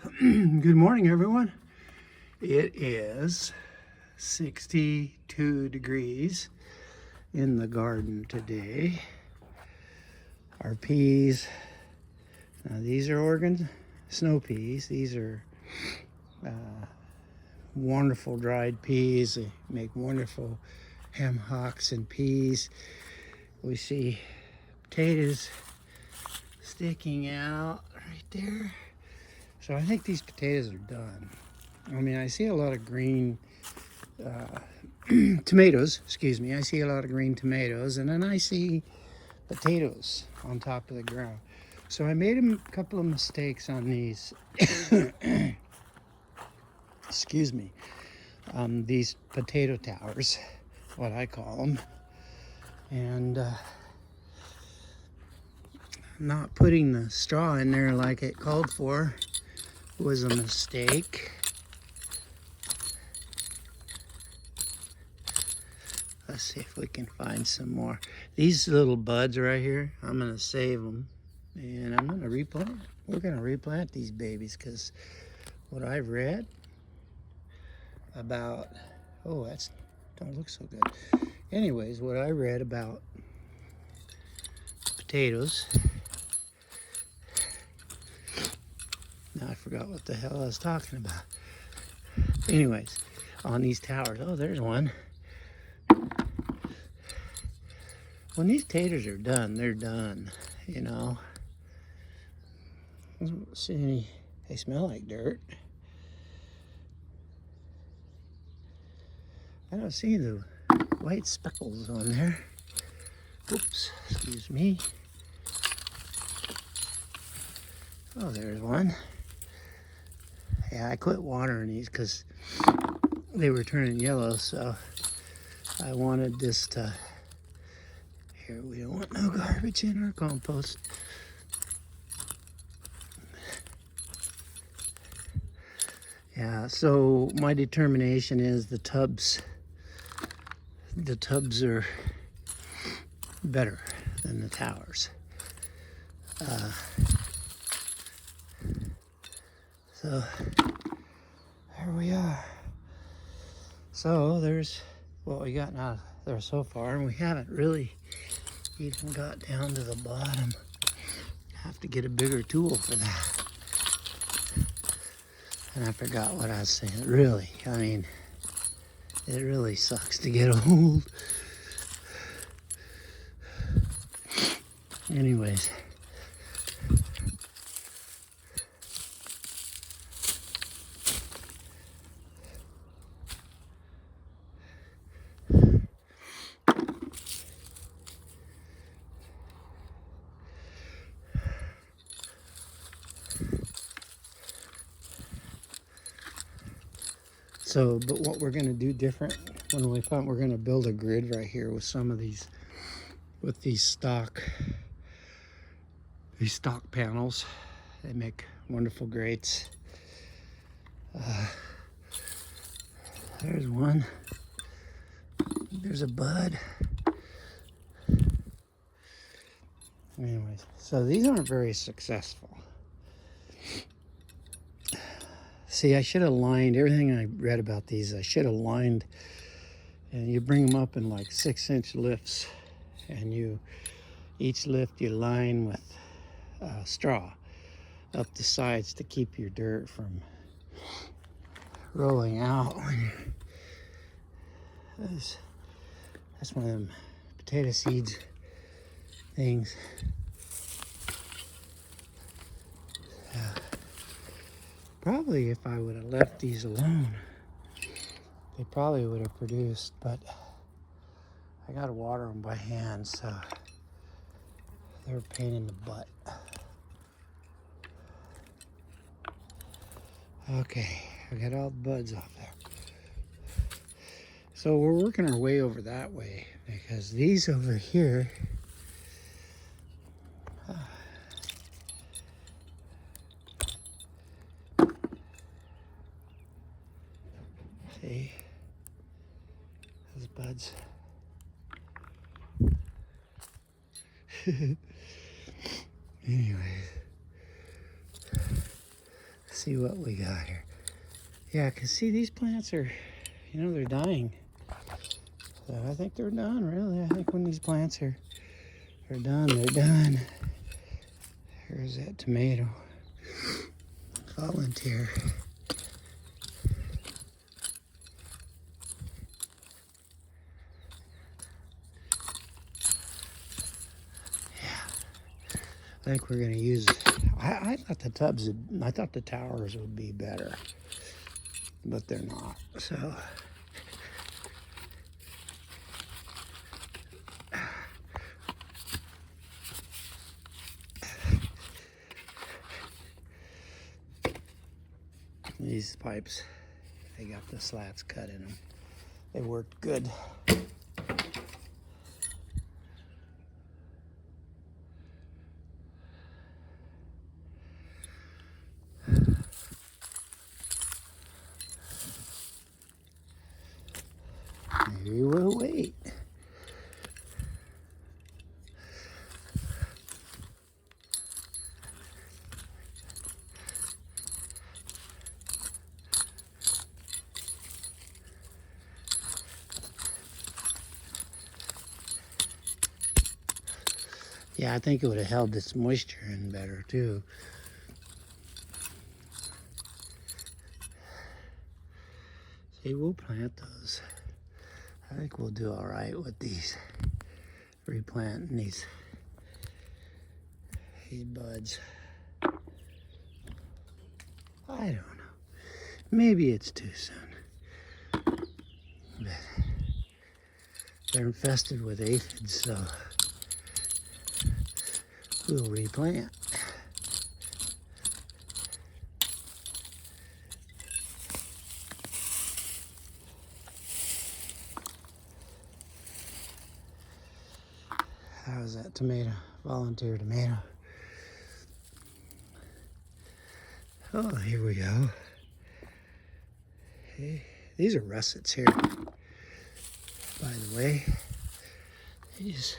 Good morning, everyone. It is 62 degrees in the garden today. Our peas, now these are Oregon snow peas. These are wonderful dried peas. They make wonderful ham hocks and peas. We see potatoes sticking out right there. So I think these potatoes are done. I mean, I see a lot of green tomatoes, excuse me. I see a lot of green tomatoes, and then I see potatoes on top of the ground. So I made a couple of mistakes on these, excuse me, these potato towers, what I call them. And not putting the straw in there like it called for was a mistake. Let's see if we can find some more. These little buds right here, I'm gonna save them and I'm gonna replant. We're gonna replant these babies because what I've read about, oh, that's don't look so good. Anyways, what I read about potatoes, now I forgot what the hell I was talking about. Anyways, on these towers, oh, there's one. When these taters are done, they're done, you know. I don't see any, they smell like dirt. I don't see the white speckles on there. Oops, excuse me. Oh, there's one. Yeah, I quit watering these because they were turning yellow, so I wanted this to, here, we don't want no garbage in our compost. Yeah, so my determination is the tubs are better than the towers. So there we are. So there's what we got now there so far, and we haven't really even got down to the bottom. Have to get a bigger tool for that. And I forgot what I was saying. Really, I mean, it really sucks to get old. Anyways. So, but what we're gonna do different when we plant, we're gonna build a grid right here with some of these, with these stock panels. They make wonderful grates. There's one. There's a bud. Anyways, so these aren't very successful. See, I should have lined everything I read about these. I should have lined, and you bring them up in like 6-inch lifts, and each lift you line with straw up the sides to keep your dirt from rolling out. That's one of them potato seeds things. Probably if I would have left these alone, they probably would have produced, but I gotta water them by hand, so they're a pain in the butt. Okay, I got all the buds off there. So we're working our way over that way because these over here, see, those buds. Anyways, see what we got here. Yeah, because see, these plants are, you know, they're dying. So I think they're done, really. I think when these plants are done, they're done. Here's that tomato. Volunteer. I think we're going to use, I thought the tubs, I thought the towers would be better, but they're not, so. These pipes, they got the slats cut in them. They worked good. Maybe we'll wait. Yeah, I think it would have held this moisture in better too. See, we'll plant those. I think we'll do all right with these, replanting these buds. I don't know. Maybe it's too soon. But they're infested with aphids, so we'll replant. How's that tomato? Volunteer tomato. Oh, here we go. Hey, these are russets here. By the way, they just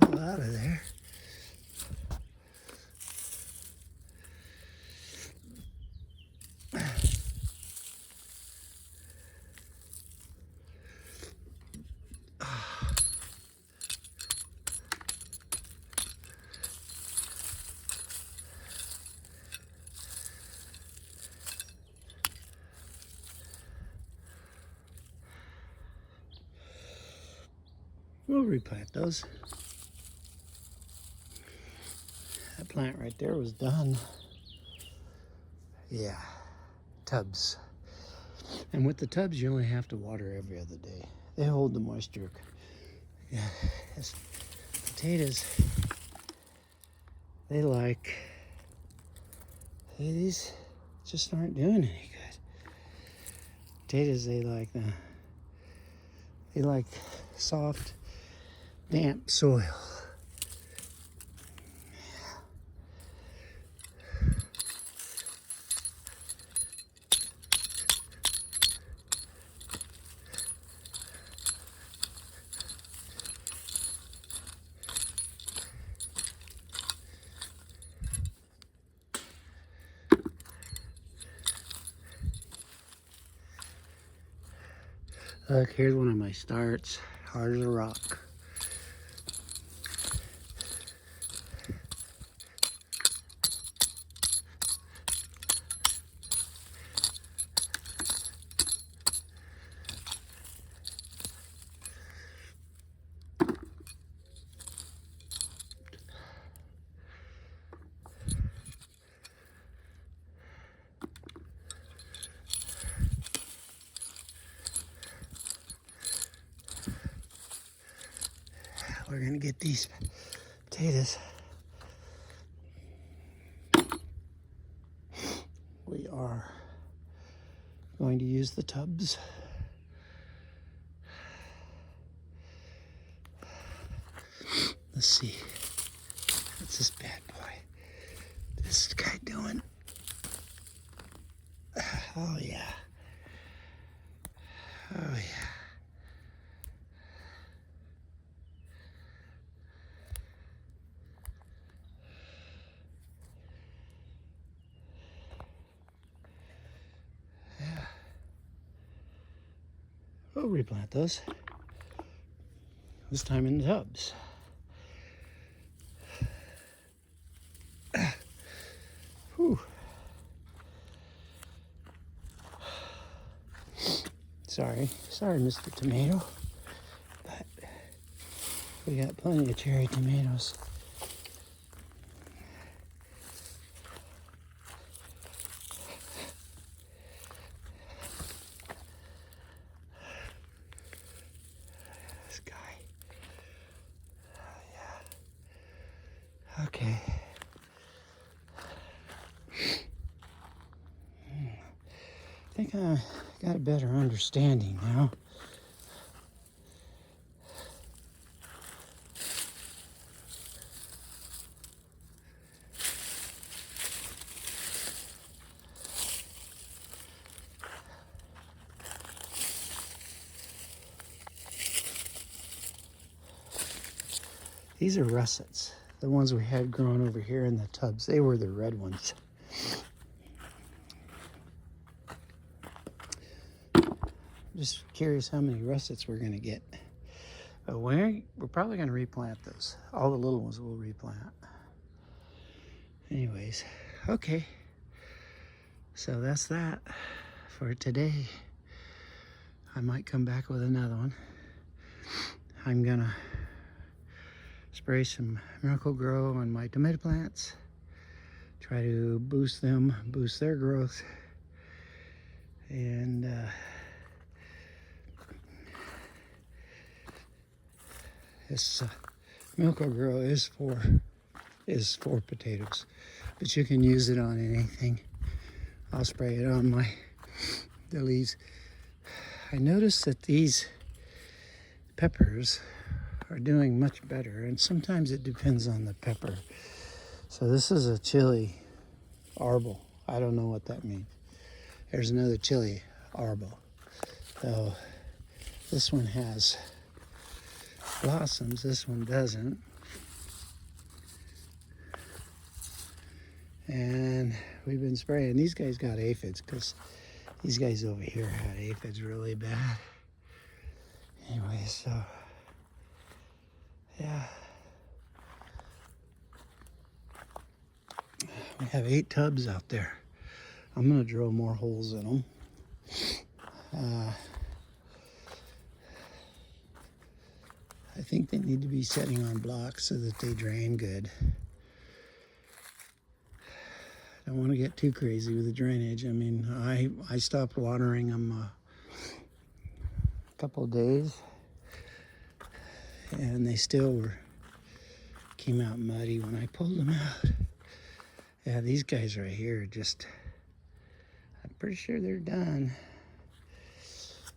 fall out of there. We'll replant those. That plant right there was done. Yeah, tubs. And with the tubs, you only have to water every other day. They hold the moisture. Yeah, potatoes, they like, hey, these just aren't doing any good. Potatoes, they like soft, damp soil. Look, here's one of my starts, hard as a rock. We're gonna get these potatoes. We are going to use the tubs. Let's see. What's this bad boy? This guy doing? Oh yeah. Oh yeah. we'll replant those. This time in the tubs. Whew. Sorry, Mr. Tomato, but we got plenty of cherry tomatoes. This guy. Yeah. Okay. I think I got a better understanding now. These are russets, the ones we had growing over here in the tubs. They were the red ones. Just curious how many russets we're gonna get. But we're probably gonna replant those. All the little ones we'll replant. Anyways, okay. So that's that for today. I might come back with another one. I'm gonna spray some Miracle Grow on my tomato plants. Try to boost their growth. And this Miracle Grow is for potatoes, but you can use it on anything. I'll spray it on the leaves. I noticed that these peppers are doing much better, and sometimes it depends on the pepper. So this is a chili arbol. I don't know what that means. There's another chili arbol. So this one has blossoms, this one doesn't. And we've been spraying. These guys got aphids because these guys over here had aphids really bad. Anyway, so yeah. We have 8 tubs out there. I'm gonna drill more holes in them. I think they need to be setting on blocks so that they drain good. I don't want to get too crazy with the drainage. I mean, I stopped watering them a couple of days, and they still came out muddy when I pulled them out. Yeah, these guys right here just, I'm pretty sure they're done.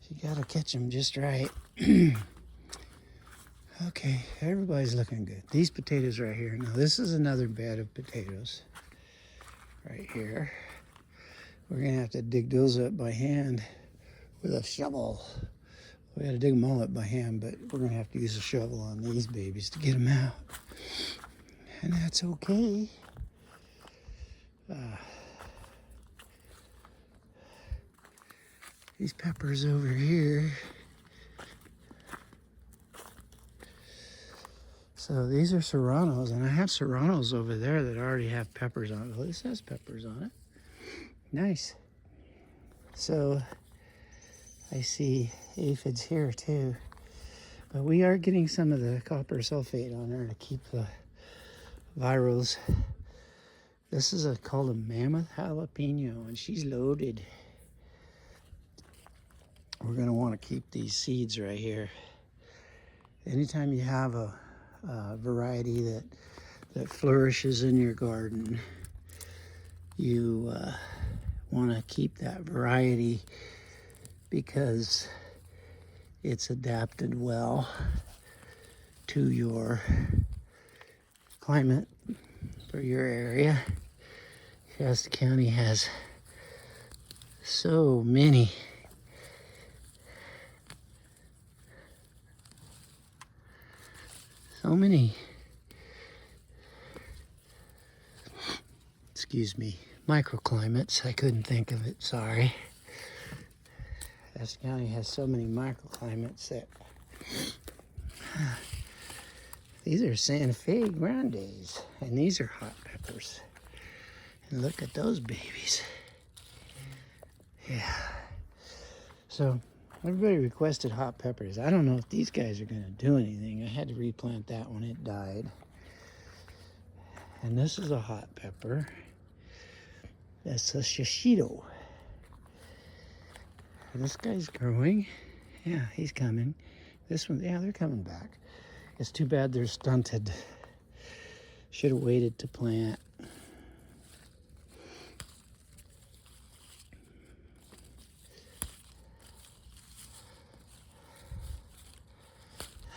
You gotta catch them just right. Okay, everybody's looking good. These potatoes right here. Now this is another bed of potatoes right here. We're gonna have to dig those up by hand with a shovel. We gotta dig them all up by hand, but we're gonna have to use a shovel on these babies to get them out. And that's okay. These peppers over here. So these are serranos, and I have serranos over there that already have peppers on it. Well, this has peppers on it. Nice. So I see aphids here too. But we are getting some of the copper sulfate on there to keep the virals. This is called a mammoth jalapeno, and she's loaded. We're gonna want to keep these seeds right here. Anytime you have a variety that flourishes in your garden, you want to keep that variety because it's adapted well to your climate for your area. Shasta County has so many excuse me, microclimates. I couldn't think of it, sorry. Essex County has so many microclimates that these are Santa Fe Grandes, and these are hot peppers. And look at those babies. Yeah. So everybody requested hot peppers. I don't know if these guys are going to do anything. I had to replant that one. It died. And this is a hot pepper. That's a shishito. And this guy's growing. Yeah, he's coming. This one, yeah, they're coming back. It's too bad they're stunted. Should have waited to plant.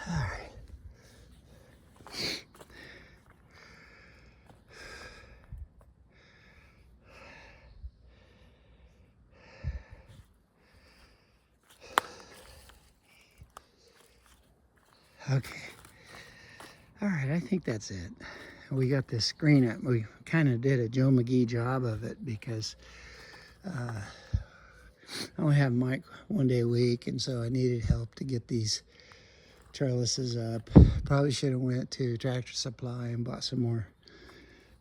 All right. Okay. All right, I think that's it. We got this screen up. We kind of did a Joe McGee job of it because I only have Mike one day a week, and so I needed help to get these trellises up. Probably should have went to Tractor Supply and bought some more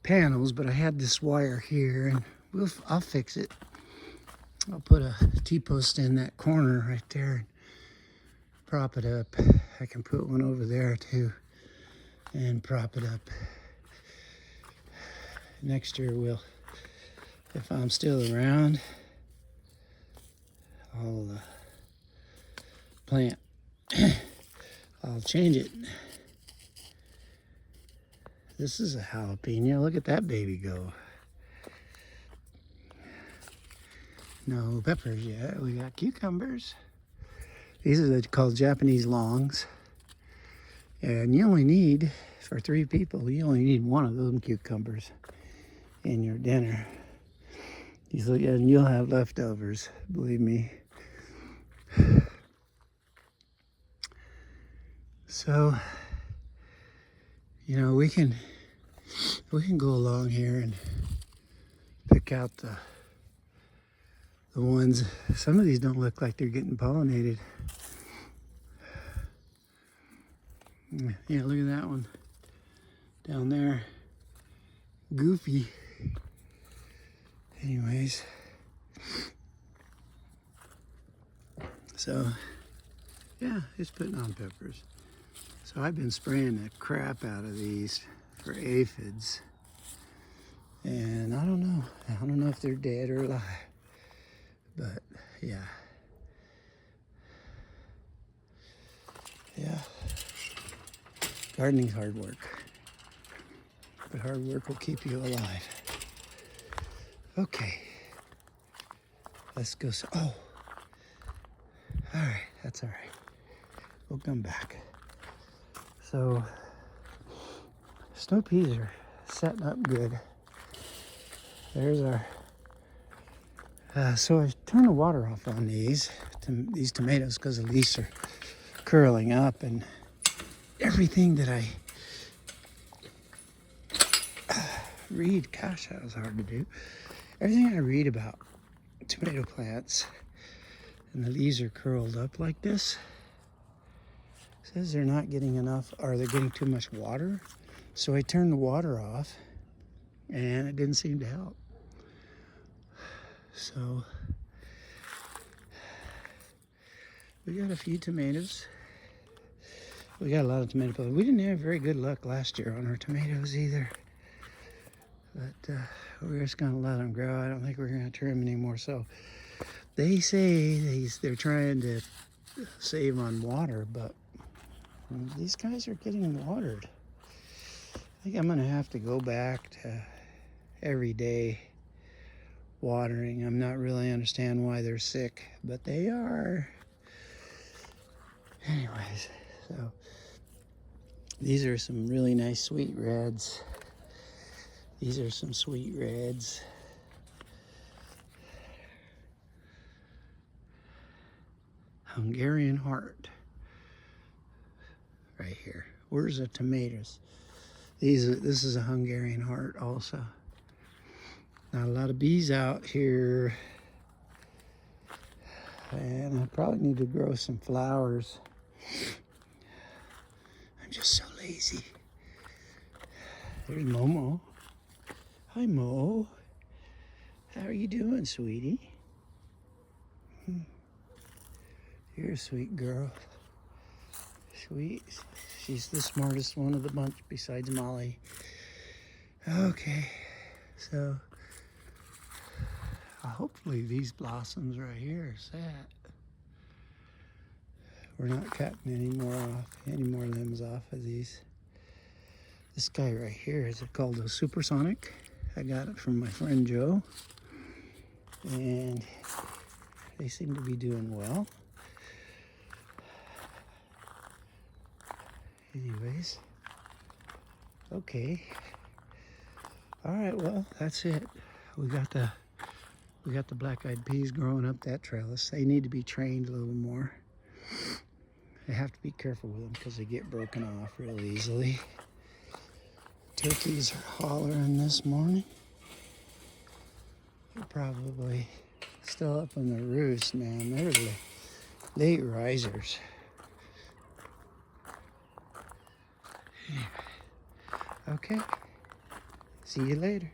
panels, but I had this wire here, and I'll fix it. I'll put a T-post in that corner right there and prop it up. I can put one over there too and prop it up. Next year if I'm still around, I'll plant. I'll change it. This is a jalapeno. Look at that baby go. No peppers yet. We got cucumbers. These are called Japanese longs. And you only need, for 3 people, you only need one of those cucumbers in your dinner. And you'll have leftovers, believe me. So, you know, we can go along here and pick out the ones. Some of these don't look like they're getting pollinated. Yeah, look at that one down there. Goofy. Anyways. So, yeah, it's putting on peppers. So I've been spraying the crap out of these for aphids. And I don't know if they're dead or alive. But, yeah. Yeah. Gardening's hard work. But hard work will keep you alive. Okay. Let's go. Oh. All right. That's all right. We'll come back. So, snow peas are setting up good. There's our... so I turned the water off on these tomatoes because the leaves are curling up, and everything that I read, gosh, that was hard to do. Everything I read about tomato plants and the leaves are curled up like this says they're not getting enough, or they're getting too much water. So I turned the water off and it didn't seem to help. So we got a few tomatoes. We got a lot of tomato plants. We didn't have very good luck last year on our tomatoes either. But we're just going to let them grow. I don't think we're going to trim anymore. So they say they're trying to save on water, but these guys are getting watered. I think I'm going to have to go back to every day watering. I'm not really understand why they're sick, but they are. Anyways, so these are some really nice sweet reds. These are some sweet reds. Hungarian heart. Right here. Where's the tomatoes? This is a Hungarian heart also. Not a lot of bees out here. And I probably need to grow some flowers. I'm just so lazy. There's Momo. Hi, Mo. How are you doing, sweetie? You're a sweet girl. Sweet. She's the smartest one of the bunch besides Molly. Okay, so hopefully these blossoms right here are set. We're not cutting any more limbs off of these. This guy right here is called a supersonic. I got it from my friend Joe, and they seem to be doing well. Anyways, okay. All right, well, that's it. We got the black-eyed peas growing up that trellis. They need to be trained a little more. I have to be careful with them because they get broken off real easily. Turkeys are hollering this morning. They're probably still up in the roost, man. They're the late risers. Anyway, okay. See you later.